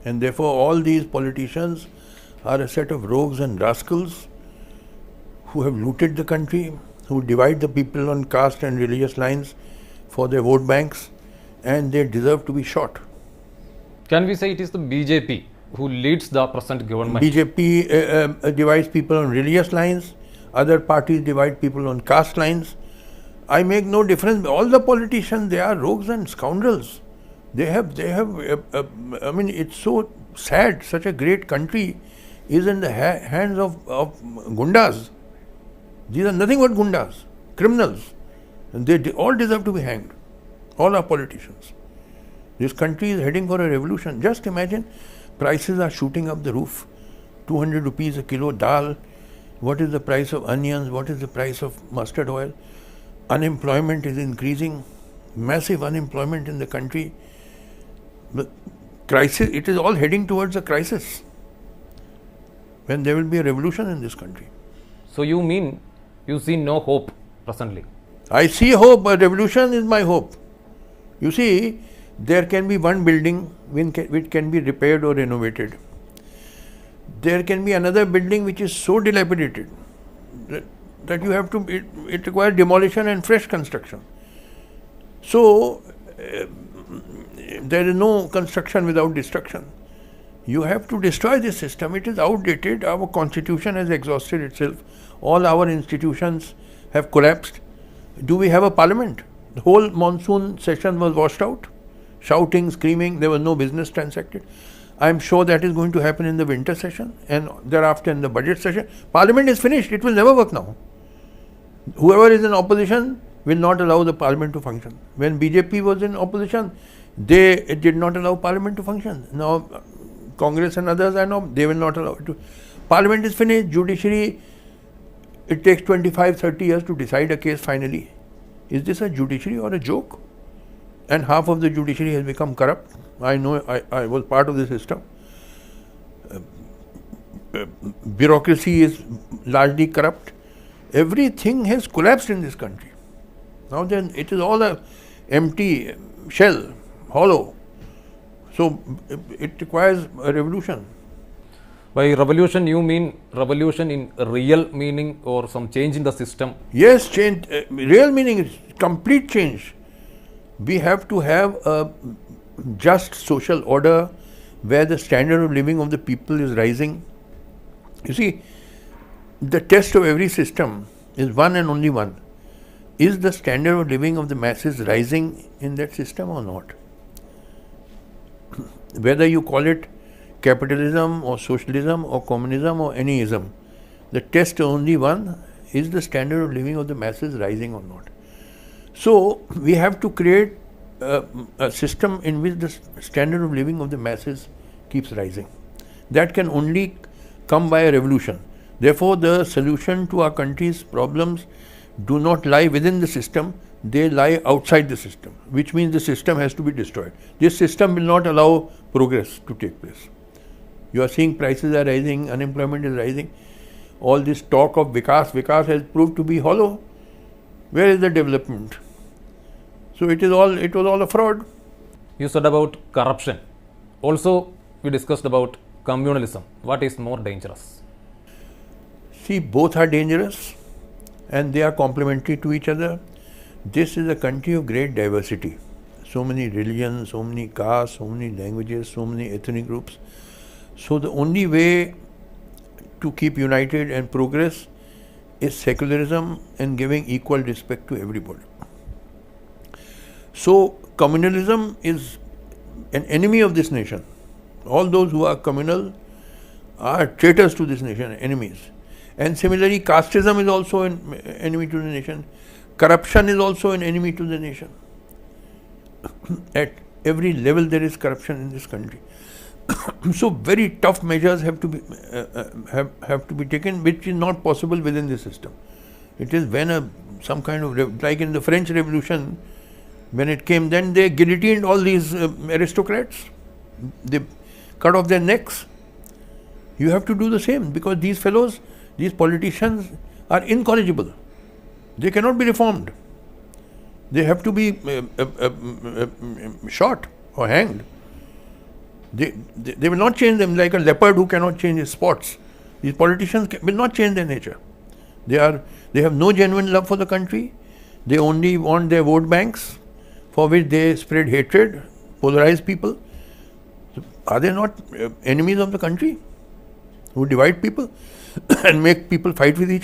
And therefore all these politicians are a set of rogues and rascals who have looted the country, who divide the people on caste and religious lines for their vote banks, and they deserve to be shot. Can we say it is the BJP who leads the present government? BJP divides people on religious lines, other parties divide people on caste lines. I make no difference. All the politicians, they are rogues and scoundrels. They have, I mean, it's so sad. Such a great country is in the hands of gundas. These are nothing but gundas, criminals. And they all deserve to be hanged. All our politicians. This country is heading for a revolution. Just imagine, prices are shooting up the roof. 200 rupees a kilo dal. What is the price of onions? What is the price of mustard oil? Unemployment is increasing. Massive unemployment in the country. The crisis, it is all heading towards a crisis. When there will be a revolution in this country. So you mean you see no hope presently? I see hope. A revolution is my hope. You see, there can be one building which can be repaired or renovated. There can be another building which is so dilapidated that you have to, it requires demolition and fresh construction. So, there is no construction without destruction. You have to destroy this system. It is outdated. Our constitution has exhausted itself. All our institutions have collapsed. Do we have a parliament? The whole monsoon session was washed out. Shouting, screaming, there was no business transacted. I am sure that is going to happen in the winter session and thereafter in the budget session. Parliament is finished. It will never work now. Whoever is in opposition will not allow the parliament to function. When BJP was in opposition, they did not allow parliament to function. Now, Congress and others, I know, they will not allow it to. Parliament is finished. Judiciary, it takes 25-30 years to decide a case finally. Is this a judiciary or a joke? And half of the judiciary has become corrupt. I know, I was part of the system. Bureaucracy is largely corrupt. Everything has collapsed in this country. Now then, it is all a empty shell, hollow. So it requires a revolution. By revolution, you mean revolution in real meaning or some change in the system? Yes, change. Real meaning is complete change. We have to have a just social order where the standard of living of the people is rising. You see, the test of every system is one and only one. Is the standard of living of the masses rising in that system or not? Whether you call it capitalism or socialism or communism or any ism, the test is only one, is the standard of living of the masses rising or not? So, we have to create a system in which the standard of living of the masses keeps rising. That can only come by a revolution. Therefore, the solution to our country's problems do not lie within the system, they lie outside the system, which means the system has to be destroyed. This system will not allow progress to take place. You are seeing prices are rising, unemployment is rising. All this talk of Vikas has proved to be hollow. Where is the development? So it was all a fraud. You said about corruption. Also, we discussed about communalism. What is more dangerous? See, both are dangerous and they are complementary to each other. This is a country of great diversity. So many religions, so many castes, so many languages, so many ethnic groups. So the only way to keep united and progress is secularism and giving equal respect to everybody. So communalism is an enemy of this nation. All those who are communal are traitors to this nation, enemies. And similarly, casteism is also an enemy to the nation. Corruption is also an enemy to the nation. At every level there is corruption in this country. So very tough measures have to be taken, which is not possible within the system. It is when some kind of, like in the French Revolution, when it came, then they guillotined all these aristocrats. They cut off their necks. You have to do the same, because these fellows, these politicians are incorrigible. They cannot be reformed. They have to be shot or hanged. They will not change them like a leopard who cannot change his spots. These politicians will not change their nature. They have no genuine love for the country. They only want their vote banks, for which they spread hatred, polarize people. So are they not enemies of the country who divide people and make people fight with each other?